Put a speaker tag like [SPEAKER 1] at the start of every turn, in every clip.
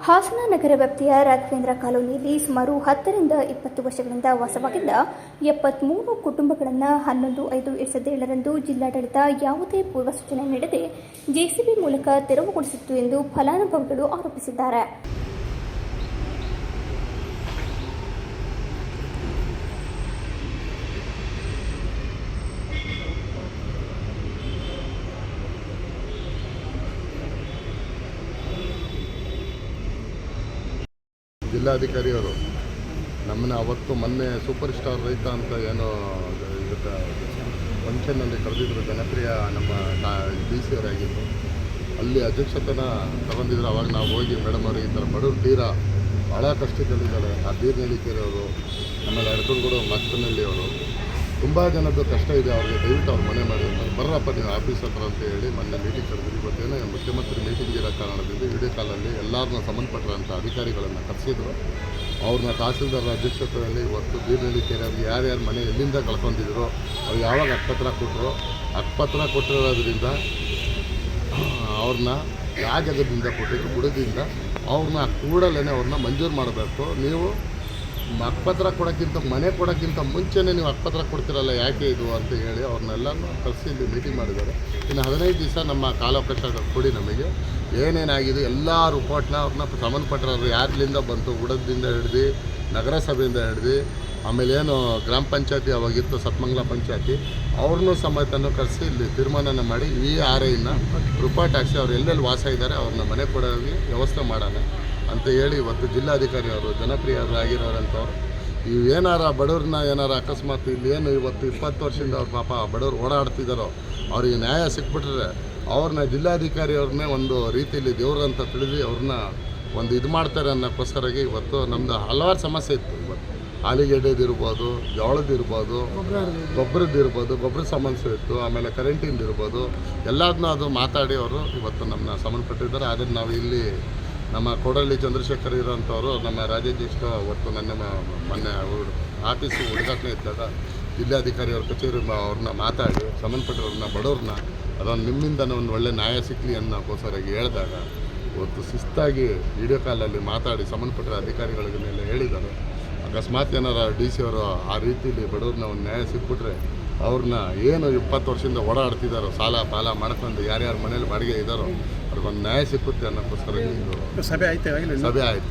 [SPEAKER 1] ಹಾಸನ ನಗರ ವ್ಯಾಪ್ತಿಯ ರಾಘವೇಂದ್ರ ಕಾಲೋನಿಯಲ್ಲಿ ಸುಮಾರು 10 ರಿಂದ 20 ವರ್ಷಗಳಿಂದ ವಾಸವಾಗಿದ್ದ 73 ಕುಟುಂಬಗಳನ್ನು 11/5/2007ರಂದು ಜಿಲ್ಲಾಡಳಿತ ಯಾವುದೇ ಪೂರ್ವಸೂಚನೆ ನೀಡದೆ ಜೆಸಿಬಿ ಮೂಲಕ ತೆರವುಗೊಳಿಸಿತ್ತು ಎಂದು ಫಲಾನುಭವಿಗಳು ಆರೋಪಿಸಿದ್ದಾರೆ.
[SPEAKER 2] ಜಿಲ್ಲಾಧಿಕಾರಿಯವರು ನಮ್ಮನ್ನ ಅವತ್ತು ಮೊನ್ನೆ ಸೂಪರ್ ಸ್ಟಾರ್ ರೈತ ಅಂತ ಏನೋ ಇದಕ್ಕೆ ಫಂಕ್ಷನ್ನಲ್ಲಿ ಕರೆದಿದ್ರು. ಜನಪ್ರಿಯ ನಮ್ಮ DC ಅವರಾಗಿದ್ದು ಅಲ್ಲಿ ಅಧ್ಯಕ್ಷತೆನ ತಗೊಂಡಿದ್ರು. ಅವಾಗ ನಾವು ಹೋಗಿ ಮೇಡಮ್ ಅವ್ರಿಗೆ ಈ ಥರ ಬಡವ್ರು ತೀರಾ ಭಾಳ ಕಷ್ಟದಲ್ಲಿದ್ದಾರೆ. ಆ ಬೀರ್ನಳ್ಳಿಕೆರೆಯವರು, ಆಮೇಲೆ ಅಡಕನಗೂಡು ಮಾಚನಹಳ್ಳಿ ಅವರು, ತುಂಬ ಜನದ್ದು ಕಷ್ಟ ಇದೆ. ಅವ್ರಿಗೆ ದಯವಿಟ್ಟು ಅವ್ರು ಮನೆ ಮಾಡಿ ಬರ್ರಪ್ಪ ನೀವು ಆಫೀಸ್ ಹತ್ರ ಅಂತ ಹೇಳಿ ಮೊನ್ನೆ ಮೀಟಿಂಗ್ ಕರೆದಿದ್ದು. ಇವತ್ತೇನೋ ಮುಖ್ಯಮಂತ್ರಿ ಮೀಟಿಂಗ್ ಇರೋ ಕಾರಣದಿಂದ ವಿಡಿಯೋ ಕಾಲಲ್ಲಿ ಎಲ್ಲರನ್ನ ಸಂಬಂಧಪಟ್ಟಂಥ ಅಧಿಕಾರಿಗಳನ್ನು ಕರೆಸಿದ್ರು. ಅವ್ರನ್ನ ತಹಸೀಲ್ದಾರ್ ಅಧ್ಯಕ್ಷತೆಯಲ್ಲಿ ಇವತ್ತು ಬೀರ್ನಳ್ಳಿಕೆರೆಯವ್ರಿಗೆ ಯಾರ್ಯಾರು ಮನೆ ಎಲ್ಲಿಂದ ಕಳ್ಕೊಂಡಿದ್ರು, ಅವ್ರು ಯಾವಾಗ ಹಕ್ಕುಪತ್ರ ಕೊಟ್ಟರು, ಹಕ್ಕುಪತ್ರ ಕೊಟ್ಟಿರೋದ್ರಿಂದ ಅವ್ರನ್ನ ಯಾವ ಜಾಗದಿಂದ ಕೊಟ್ಟಿದ್ರು ಬುಡದಿಂದ ಅವ್ರನ್ನ ಕೂಡಲೇ ಅವ್ರನ್ನ ಮಂಜೂರು ಮಾಡಬೇಕು. ನೀವು ಹಕ್ಕುಪತ್ರ ಕೊಡೋಕ್ಕಿಂತ ಮನೆ ಕೊಡೋಕ್ಕಿಂತ ಮುಂಚೆನೇ ನೀವು ಹಕ್ಕುಪತ್ರ ಕೊಡ್ತಿರಲ್ಲ, ಯಾಕೆ ಇದು ಅಂತ ಹೇಳಿ ಅವ್ರನ್ನೆಲ್ಲನೂ ಕರೆಸಿ ಇಲ್ಲಿ ಮೀಟಿಂಗ್ ಮಾಡಿದ್ದಾರೆ. ಇನ್ನು 15 ದಿವಸ ನಮ್ಮ ಕಾಲಾವಕಾಶ ಕೊಡಿ, ನಮಗೆ ಏನೇನಾಗಿದೆ ಎಲ್ಲ ರಿಪೋರ್ಟ್ನ ಅವ್ರನ್ನ ಸಂಬಂಧಪಟ್ಟರು ಯಾರಿಂದ ಬಂತು, ಉಡದಿಂದ ಹಿಡ್ದು ನಗರಸಭೆಯಿಂದ ಹಿಡ್ದು ಆಮೇಲೆ ಏನು ಗ್ರಾಮ ಪಂಚಾಯತಿ ಅವಾಗಿತ್ತು ಸತ್ಮಂಗಲ ಪಂಚಾಯತಿ ಅವ್ರನ್ನೂ ಸಮೇತನೂ ಕರೆಸಿ ಇಲ್ಲಿ ತೀರ್ಮಾನ ಮಾಡಿ VRIನ ರಿಪೋರ್ಟ್ ಹಾಕಿಸಿ ಅವ್ರು ಎಲ್ಲೆಲ್ಲಿ ವಾಸ ಇದ್ದಾರೆ ಅವ್ರನ್ನ ಮನೆ ಕೊಡೋರಿಗೆ ವ್ಯವಸ್ಥೆ ಮಾಡೋಣ ಅಂತ ಹೇಳಿ ಇವತ್ತು ಜಿಲ್ಲಾಧಿಕಾರಿ ಅವರು ಜನಪ್ರಿಯರಾಗಿರೋರಂಥವ್ರು ಏನಾರ ಬಡವ್ರನ್ನ ಏನಾರ ಅಕಸ್ಮಾತ್ ಇಲ್ಲಿ ಏನು ಇವತ್ತು 20 ವರ್ಷದಿಂದ ಅವ್ರ ಪಾಪ ಬಡವ್ರು ಓಡಾಡ್ತಿದ್ದಾರೋ ಅವ್ರಿಗೆ ನ್ಯಾಯ ಸಿಕ್ಬಿಟ್ರೆ ಅವ್ರನ್ನ ಜಿಲ್ಲಾಧಿಕಾರಿ ಅವ್ರನ್ನೇ ಒಂದು ರೀತಿಯಲ್ಲಿ ದೇವ್ರು ಅಂತ ತಿಳಿದು ಅವ್ರನ್ನ ಒಂದು ಇದು ಮಾಡ್ತಾರೆ ಅನ್ನೋಕ್ಕೋಸ್ಕರಾಗಿ ಇವತ್ತು ನಮ್ಮದು ಹಲವಾರು ಸಮಸ್ಯೆ ಇತ್ತು. ಇವತ್ತು ಆಲಿಗೆಡ್ಡೆದಿರ್ಬೋದು, ಜೋಳದಿರ್ಬೋದು, ಗೊಬ್ಬರದ್ದಿರ್ಬೋದು, ಗೊಬ್ಬರ ಸಮಸ್ಯೆ ಇತ್ತು, ಆಮೇಲೆ ಕರೆಂಟಿಂದು ಇರ್ಬೋದು, ಎಲ್ಲದನ್ನೂ ಅದು ಮಾತಾಡಿ ಅವರು ಇವತ್ತು ನಮ್ಮನ್ನ ಸಂಬಂಧಪಟ್ಟಿದ್ದಾರೆ. ಆದರೆ ನಾವು ಇಲ್ಲಿ ನಮ್ಮ ಕೋಡಳ್ಳಿ ಚಂದ್ರಶೇಖರ್ ಇರೋಂಥವ್ರು ನಮ್ಮ ರಾಜ್ಯಾಧ್ಯಕ್ಷ ಅವತ್ತು ಮೊನ್ನೆ ಆಫೀಸು ಉದ್ಘಾಟನೆ ಇದ್ದಾಗ ಜಿಲ್ಲಾಧಿಕಾರಿ ಅವ್ರ ಕಚೇರಿ ಅವ್ರನ್ನ ಮಾತಾಡಿ ಸಂಬಂಧಪಟ್ಟವ್ರನ್ನ ಬಡವ್ರನ್ನ ಅದನ್ನು ನಿಮ್ಮಿಂದನೇ ಒಂದು ಒಳ್ಳೆ ನ್ಯಾಯ ಸಿಕ್ಕಲಿ ಅನ್ನೋಕ್ಕೋಸ್ಕರಾಗಿ ಹೇಳಿದಾಗ ಇವತ್ತು ಶಿಸ್ತಾಗಿ ವಿಡಿಯೋ ಕಾಲಲ್ಲಿ ಮಾತಾಡಿ ಸಂಬಂಧಪಟ್ಟ ಅಧಿಕಾರಿಗಳಿಗೆಲ್ಲ ಹೇಳಿದ್ದಾರೆ. ಅಕಸ್ಮಾತ್ ಏನಾರ DC ಅವರು ಆ ರೀತಿಯಲ್ಲಿ ಬಡವ್ರನ್ನ ಒಂದು ನ್ಯಾಯ ಸಿಕ್ಬಿಟ್ರೆ ಅವ್ರನ್ನ ಏನು 20 ವರ್ಷದಿಂದ ಓಡಾಡ್ತಿದ್ದಾರೋ ಸಾಲ ಪಾಲ ಮಾಡ್ಕೊಂಡು ಯಾರ್ಯಾರ ಮನೇಲಿ ಬಾಡಿಗೆ ಇದ್ದಾರೋ ಅವ್ರಿಗೊಂದು ನ್ಯಾಯ ಸಿಕ್ಕುತ್ತೆ ಅನ್ನೋಕ್ಕೋಸ್ಕರ
[SPEAKER 3] ಸಭೆ ಆಯಿತು.
[SPEAKER 2] ಸಭೆ ಆಯಿತು.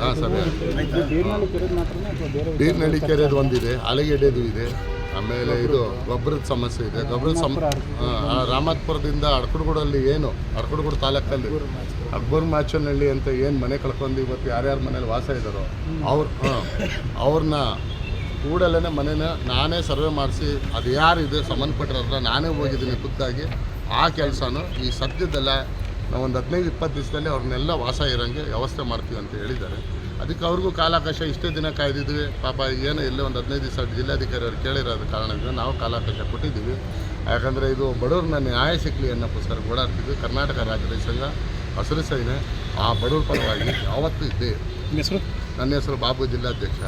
[SPEAKER 2] ಹಾಂ, ಸಭೆ ಆಯಿತು. ಬೀರ್ನಳ್ಳಿಕೆರೆದು ಒಂದಿದೆ, ಆಲಿಗೆಡ್ಡೆದು ಇದೆ, ಆಮೇಲೆ ಇದು ಗೊಬ್ಬರದ ಸಮಸ್ಯೆ ಇದೆ. ರಾಮತ್ಪುರದಿಂದ ಅಡಕನಗೂಡಲ್ಲಿ ಏನು ಅಡಕನಗೂಡು ತಾಲೂಕಲ್ಲಿ ಅಕ್ಬರ್ ಮಾಚನಹಳ್ಳಿ ಅಂತ ಏನು ಮನೆ ಕಳ್ಕೊಂಡು ಇವತ್ತು ಯಾರ್ಯಾರ ಮನೇಲಿ ವಾಸ ಇದ್ದಾರೋ ಅವ್ರನ್ನ ಕೂಡಲೇ ಮನೇನ ನಾನೇ ಸರ್ವೆ ಮಾಡಿಸಿ ಅದು ಯಾರಿದೆ ಸಂಬಂಧಪಟ್ಟಿರೋದ್ರ ನಾನೇ ಹೋಗಿದ್ದೀನಿ ಖುದ್ದಾಗಿ. ಆ ಕೆಲಸನೂ ಈ ಸದ್ಯದಲ್ಲ ನಾವು ಒಂದು 15-20 ದಿವಸದಲ್ಲಿ ಅವ್ರನ್ನೆಲ್ಲ ವಾಸ ಇರೋಂಗೆ ವ್ಯವಸ್ಥೆ ಮಾಡ್ತೀವಿ ಅಂತ ಹೇಳಿದ್ದಾರೆ. ಅದಕ್ಕೆ ಅವ್ರಿಗೂ ಕಾಲಾವಕಾಶ ಇಷ್ಟೇ ದಿನ ಕಾಯ್ದಿದ್ವಿ. ಪಾಪ ಏನು ಎಲ್ಲೇ ಒಂದು 15 ದಿವಸ ಜಿಲ್ಲಾಧಿಕಾರಿ ಅವ್ರು ಕೇಳಿರೋದು ಕಾರಣದಿಂದ ನಾವು ಕಾಲಾವಕಾಶ ಕೊಟ್ಟಿದ್ದೀವಿ. ಯಾಕಂದರೆ ಇದು ಬಡವ್ರನ್ನ ನ್ಯಾಯ ಸಿಕ್ಕಲಿ ಅನ್ನೋಕ್ಕೋಸ್ಕರ ಓಡಾಡ್ತಿದ್ವಿ. ಕರ್ನಾಟಕ ರಾಜ್ಯ ರೈತ ಸಂಘ ಹಸಿರು ಸೇನೆ ಆ ಬಡವ್ರ ಪರವಾಗಿ ಯಾವತ್ತೂ ಇದ್ದೇ. ನನ್ನ ಹೆಸರು ಬಾಬು, ಜಿಲ್ಲಾಧ್ಯಕ್ಷ.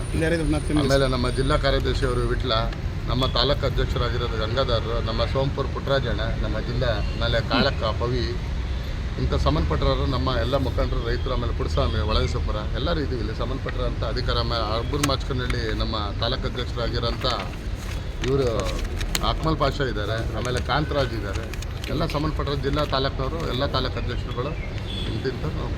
[SPEAKER 2] ಆಮೇಲೆ ನಮ್ಮ ಜಿಲ್ಲಾ ಕಾರ್ಯದರ್ಶಿ ಅವರು ವಿಟ್ಲ, ನಮ್ಮ ತಾಲೂಕು ಅಧ್ಯಕ್ಷರಾಗಿರೋದು ಗಂಗಾಧರ್, ನಮ್ಮ ಸೋಂಪುರ್ ಪುಟ್ಟರಾಜಣ್ಣ, ನಮ್ಮ ಜಿಲ್ಲಾ ಆಮೇಲೆ ಕಾಳಕ್ಕ ಪವಿ, ಇಂಥ ಸಂಬಂಧಪಟ್ಟವರು ನಮ್ಮ ಎಲ್ಲ ಮುಖಂಡರು, ರೈತರು, ಆಮೇಲೆ ಪುಡಸ್ವಾಮಿ, ಒಳಸಪುರ ಎಲ್ಲರೂ ಇದ್ದೀವಿ. ಇಲ್ಲಿ ಸಂಬಂಧಪಟ್ಟಿರೋಂಥ ಅಧಿಕಾರ. ಆಮೇಲೆ ಅಕ್ಬರ್ ಮಾಚನಹಳ್ಳಿ ನಮ್ಮ ತಾಲೂಕು ಅಧ್ಯಕ್ಷರಾಗಿರೋಂಥ ಇವರು ಅಕ್ಮಲ್ ಪಾಷಾ ಇದ್ದಾರೆ, ಆಮೇಲೆ ಕಾಂತರಾಜ್ ಇದ್ದಾರೆ. ಎಲ್ಲ ಸಂಬಂಧಪಟ್ಟಿರೋ ಜಿಲ್ಲಾ ತಾಲೂಕಿನವರು ಎಲ್ಲ ತಾಲೂಕು ಅಧ್ಯಕ್ಷರುಗಳು ಇಂತಿಂತ ನಾವು